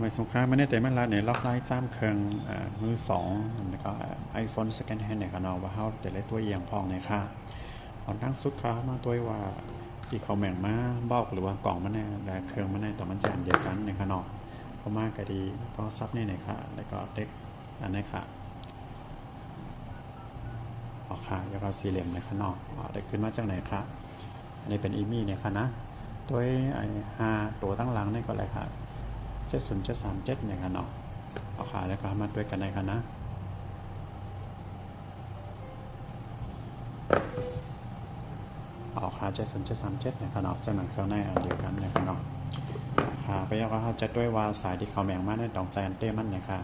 ไปสงครามไม่ได้แต่มันละเนี่ยล็อกไล่จ้ามเครื่องมือสองแล้วก็ไอโฟนสแกนแฮนเนี่ยกันเนาะว่าเขาแต่ละตัวเอียงพองเนี่ยค่ะตอนตั้งสุดค้ามาตัวว่าที่เขาแบ่งมาบอกหรือว่ากล่องมันเนี่ยและเครื่องมันเนี่ยต่อมันจะอันเดียวกันในขนมเพราะมากก็ดีก็ซับนี่เนี่ยค่ะแล้วก็เด็กอันนี้ค่ะออกค่ะแล้วก็สี่เหลี่ยมในขนมเด็กขึ้นมาจากไหนค่ะอันนี้เป็นอีมี่เนี่ยค่ะนะตัวไอ้5ตัวตั้งหลังนี่ก็อะไรค่ะ70.37อย่างนั้นเนาะเอาขาแล้วก็มาด้วยกันในกันนะเอาขา70.37นะครับเนาะจากนั้นเครื่องในอันเดียวกันนะครับเนาะขาไปแล้วก็เขาจะด้วยว่าสายที่เขาแบ่งมาในดอกใจอันเต้มันนะครับ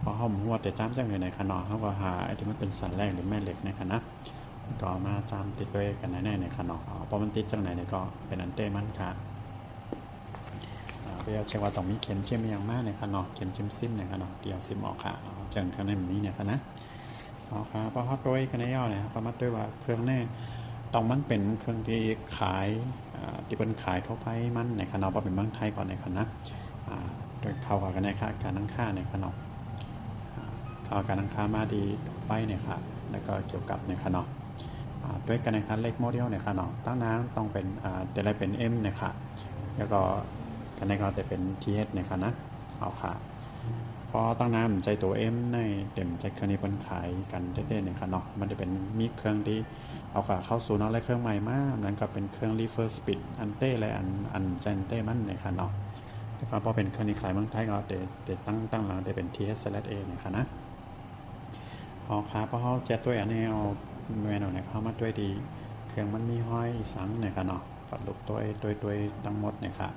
พอเขาหัวแต่จ้ำจากไหนขนาดเขาก็หาไอ้ที่มันเป็นสันแรกหรือแม่เหล็กนะครับนะก็มาจ้ำติดด้วยกันในในขนาดพอมันติดจากไหนเนี่ยก็เป็นอันเต้มันค่ะเพื่อเช็คว่าต้องมีเข็มเชื่อมอย่างมากในขนาดเข็มจิ้มซิมในขนาดเดียวซิมออกค่ะจังข้างในแบบนี้เนี่ยค่ะนะออกค่ะพอเขาด้วยกันในย่อเนี่ยครับมาด้วยว่าเครื่องแน่ต้องมันเป็นเครื่องที่ขายที่เป็นขายทั่วไปมันในขนาดว่าเป็นเมืองไทยก่อนในขนาดโดยเข้ากันในค่าการตั้งค่าในขนาดข่าวการตั้งค่ามาดีไปเนี่ยค่ะแล้วก็เกี่ยวกับในขนาดด้วยกันในคันเล็กโมเดลในขนาดตั้งน้ำต้องเป็นแต่ละเป็น M เนี่ยค่ะแล้วก็กันในก็จะเป็น TH เนี่ยค่ะนะเอาค่ะพอตั้งน้ำใจตัว M ในเต็มใจเครื่องนี้เป็นขายกันเด็ดๆเนี่ยค่ะเนาะมันจะเป็นมีเครื่องที่เอาค่ะเข้าสู่นอกและเครื่องใหม่มากนั้นก็เป็นเครื่อง reverse speed อันเต้และอันเจนเต้มันเนี่ยค่ะเนาะแล้วก็พอเป็นเครื่องนี้ขายเมืองไทยก็เด็ดตั้งหลังจะเป็น TH/A เนี่ยค่ะนะเอาค่ะพอเขาเจ็ดตัวอันนี้เอาเมนูเนี่ยเข้ามาด้วยดีเครื่องมันมีห้อยสังเนี่ยค่ะเนาะกับลูกตัวทั้งหมดเนี่ยค่ะ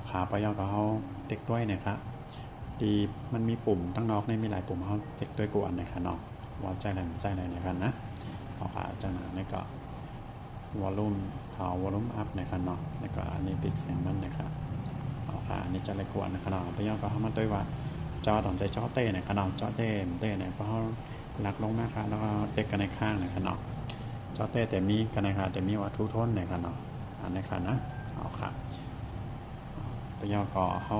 ขาปยอกับเขาเด็กด้วยเนี่ยครับดีมันมีปุ่มตั้งนอกในมีหลายปุ่มเขาเด็กด้วยกวนนะครับเนาะวัดใจอะไรเนี่ยกันนะเอาขาจังนี่ก็วอลลุ่มวอลลุ่มอัพนะครับเนาะแล้วก็อันนี้ปิดเสียงมันนะครับเอาขาอันนี้จะอะไรกวนนะครับเนาะปยอกับเขามาด้วยว่าจอต้องใจจอเต้นะครับเนาะจอเต้เนี่ยเพราะเขาหลักลงมากครับแล้วก็เด็กกันในข้างนะครับเนาะจอเต้แต่มีกันนะครับแต่มีวัตถุทนนะครับเนาะอันนี้ครับนะเอาขาปยกเขา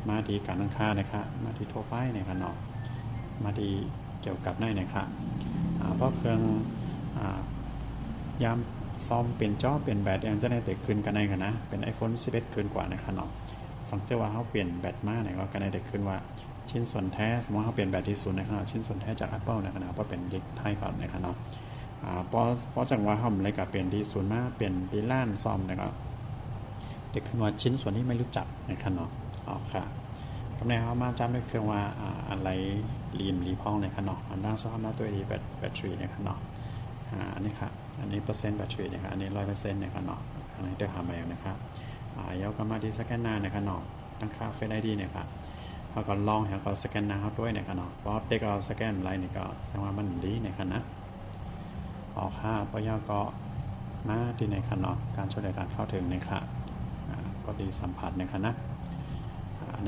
มาดีการตั้งค่านะครับมาดีทั่วไปเนี่ยครับเนาะมาดีเกี่ยวกับในนะครับเพราะเครื่องยามซ่อมเป็นจอเปลี่ยนแบตยังจะได้แต่คืนกันในกันนะเป็น iPhone 11คืนกว่านะครับเนาะสังเกตว่าเขาเปลี่ยนแบตมาเนี่ยก็กันได้แต่คืนว่าชิ้นส่วนแท้สมมติเขาเปลี่ยนแบตที่ศูนย์นะครับชิ้นส่วนแท้จาก Apple นะครับเพราะเป็นเด็กไทยก่อนนะครับเนาะเพราะจังว่าเขาเลยกับเปลี่ยนที่ศูนย์มาเปลี่ยนที่ล้านซ่อมนะครับเด็กขึ้นว่าชิ้นส่วนที่ไม่รู้จักนะครับเนาะอ๋อค่ะกำเนิดเขามาจำได้เครื่องว่าอะไรรีพองในขนาดอันด้านซ้อนมาตัวดีแบตเตอรี่ในขนาดอันนี้ครับอันนี้เปอร์เซ็นต์แบตเตอรี่นะครับอันนี้100%ในขนาดอันนี้ได้หามาแล้วนะครับยาวก็มาที่สแกนหน้าในขนาดตั้งค่าเฟซไอดีเนี่ยครับเขาก็ลองเขาก็สแกนหน้าเขาด้วยในขนาดเพราะเด็กเราสแกนอะไรนี่ก็แสดงว่ามันดีในขนาดออกค่าปยก็มาที่ในขนาดการช่วยเหลือการเข้าถึงในค่ะก็ดีสัมผัสในคณะ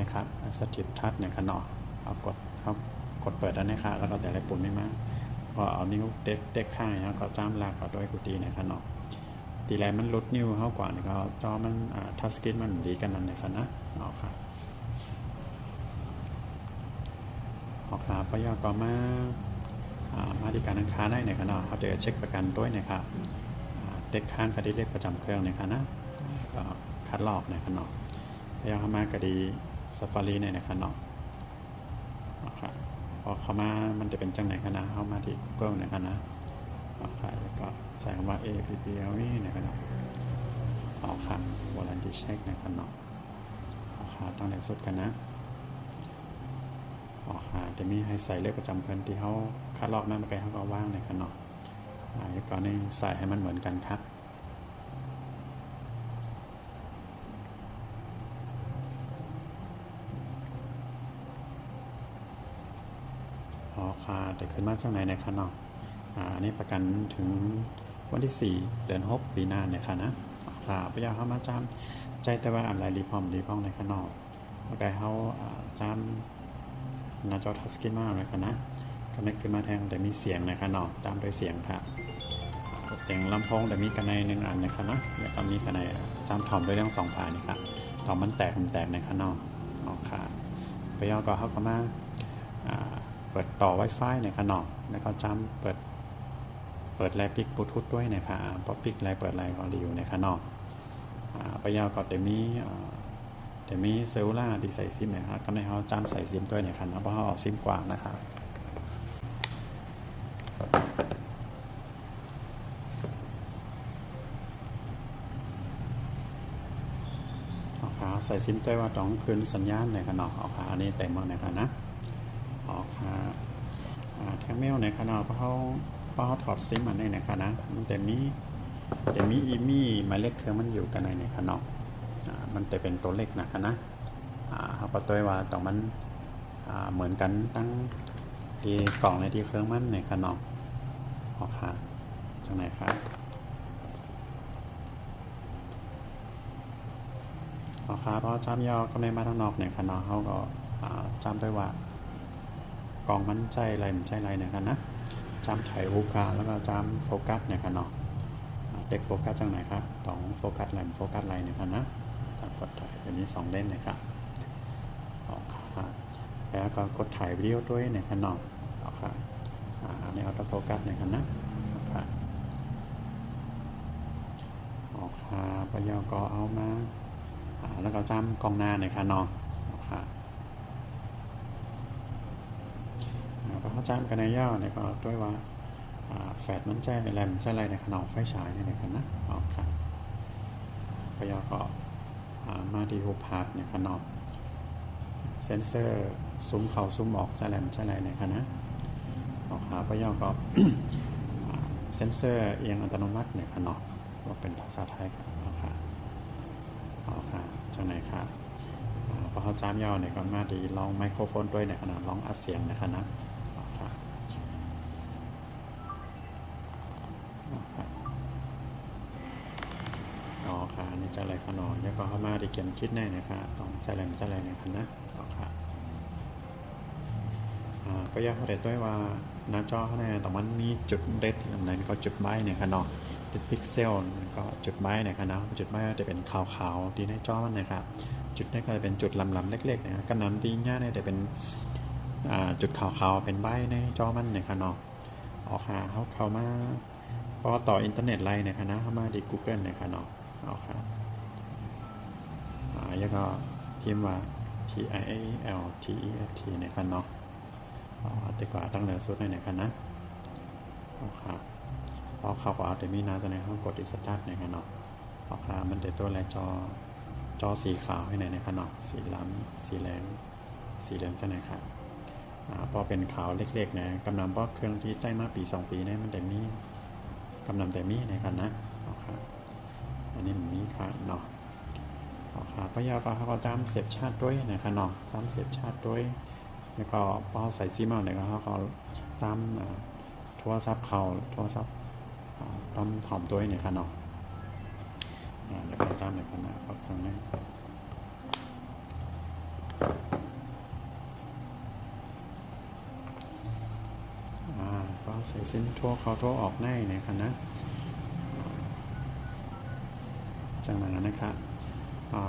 นะครับสถิตทัศน์ในขนาดเอากดเปิดแล้วนะครับแล้วก็แต่ละปุ่มไม่มากก็เอานิ้วเด็กข้างนะก็จ้ำลากก็ด้วยกุฏิในขนาดตีแรงมันลดนิ้วเข้ากว่านี่ก็จอมันทัชสกรีนมันดีกันนั่นในคณะเอาค่ะพยากรมาที่การตั้งค่าได้ในขนาดเขาจะเช็คประกันด้วยนะครับเด็กข้างคดีเลขประจำเครื่องในคณะก็คัดลอกในขนาดพยากรมากดีซัฟฟารีในขนาดพอเข้ามามันจะเป็นจังไหนขนาดเข้ามาที่ Google ในขนาดแล้วก็ใส่คำว่า APPLV ในขนาดWarranty Check ในขนาดต้องในสุดกันนะจะมีให้ใส่เลขประจำเครื่องที่เขาคัดลอกนั่นไปเขาก็ว่างในขนาดแล้วก็นี่ใส่ให้มันเหมือนกันครับแต่ขึ้นมาจากไหนในคะเนาะอันนี้ประกันถึงวันที่4 เดือน 6 ปีหน้าในคะนะพยายามเข้ามาจำใจแต่ว่าอะไรรีพอมในคะเนาะโอเคเขาจำหน้าจอทัชสกรีนมากเลยคะนะก็ไม่ขึ้นมาแทงแต่มีเสียงในคะเนาะตามโดยเสียงค่ะ เสียงลำโพงแต่มีกันในหนึ่งอันนะครับเนาะแล้วก็มีกันในจำถ่อมด้วยทั้งสองผ่านนี่ครับถ่อมมันแตกนะครับเนาะค่ะไปย่อก็เขาก็มาเปิดต่อ Wi-Fi นะครับเนาะแล้วก็จำเปิดแลปิกบลูทูธด้วยนะครับพอปิกแลเปิดไลก็รีวิวนะครับเนาะไปย่อก็จะมีเซลล่าที่ใส่ซิมนะครับก็ในเขาจำใส่ซิมด้วยนะครับเพราะเขาออกซิมกว้างนะครับใส่ซิมด้วยว่าต้องคืนสัญญาณในขนมเอาขาอันนี้เต็มหมดในขณะเอาขาแทงเมลในขณะเพราะเขาถอดซิมอันนี้ในขณะมันแต่มีอีมี่หมายเลขเครื่องมันอยู่กันในขณะมันจะเป็นตัวเลขนะขณะเขาก็ตัวว่าต้องมันเหมือนกันตั้งที่กล่องในที่เครื่องมันในขณะเอาขาจังไหนครับเพราะจำยอก็ในมาทางนอกเนี่ยค่ะเนาะเขาก็จำด้วยว่ากองมันใจอะไรมันใจอะไรเนี่ยกันนะจำถ่ายรูปค่ะแล้วก็จำโฟกัสเนี่ยค่ะเนาะเด็กโฟกัสจังไหนครับต้องโฟกัสอะไรโฟกัสอะไรเนี่ยค่ะนะตามกดถ่ายแบบนี้2เล่นนะครับแล้วก็กดถ่ายวิดีโอด้วยเนี่ยค่ะเนาะในออโต้โฟกัสเนี่ยค่ะนะพยอก็เอามาแล้วก็จำกองหน้าในค่ะเนาะพอเขาจำกันในย่อเนี่ยก็ด้วยว่าแฟดมันแจ้แรมใช่อะไรในขนาดไฟฉายในกันนะพยอก็มาดีฮูพาร์ทในขนาดเซนเซอร์ซูมเข้าซูมออกใช่แรมใช่อะไรในคณะพยอก็ เซนเซอร์เอียงอัตโนมัติในขนาดว่าเป็นภาษาไทยครับจังไหนครับพอเขาจำย่อเนี่ยก็มาดีลองไมโครโฟนด้วยในขณะลองอัดเสียงในคณะนี่จะอะไรขนมแล้วก็เข้ามาดีเขียนคิดแน่นะครับต้องจะอะไรในคณะก็อยากให้ด้วยว่าหน้าจอเขาเนี่ยแต่มันมีจุดเด็ดอันนั้นก็จุดไม้ในขนมจุดพิกเซลก็จุดไม้ในคณะจุดไม้จะเป็นขาวๆที่ในจอมันนะครับจุดนี้ก็จะเป็นจุดลำๆเล็กๆนะกันน้ำตีเนี่ยจะเป็นจุดขาวๆเป็นใบในจอมันในขนมเข้ามาพอต่ออินเทอร์เน็ตไลน์ในคณะเข้ามาดี Google ในขนมแล้วก็พิมพ์ว่า TIALTEFT ในคณะดีกว่าตั้งเหนือสุดในคณะพอเข้าก็จะมีนาจะในห้องกดอิสตัทในขนมมันจะตัวแลจอสีขาวให้ในขนมสีล้ำสีแรงจะไหนครับพอเป็นขาวเล็กๆนะกำลังเพราะเครื่องที่ได้มาปี2ปีเนี่ยมันแต่มีกำลังแต่มีในกันนะอันนี้มันมีค่ะเนาะพยาก็เขาก็จำเสียบชาติด้วยนะครับเนาะจำเสียบชาติด้วยแล้วก็พอใส่ซิมเอาเนี่ยก็เขาจำโทรศัพท์ต้องถ่อมด้วยเนี่ยค่ะเนาะแล้วก็จำในขณะก็ครั้งนี้ก็ใส่ซิมทั่วเขาทั่วออกได้เนี่ยค่ะนะจังนั้นนะครับ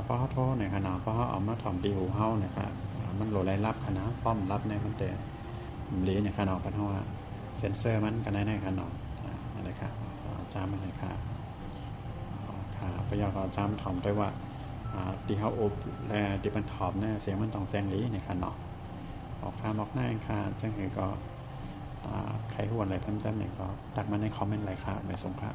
เพราะเขาโทษในขณะเพราะเขาเอามาถ่อมดีหูเฮาเนี่ยครับมันโหลดรายรับคณะป้อมรับในมันแต่หลีในขณะปัญหาว่าเซนเซอร์มันกันได้ในขณะอะไรครับจำมันเลยครับประโยชน์เราจำถ่อมด้วยว่าดีเขาอบและดีมันถ่อมเนี่ยเสียงมันต้องแจ้งหลีในขณะออกหน้าค่ะจังเหตุก็ใครหัวอะไรเพิ่มเติมเนี่ยก็ตักมาในคอมเมนต์เลยค่ะไม่สงค่ะ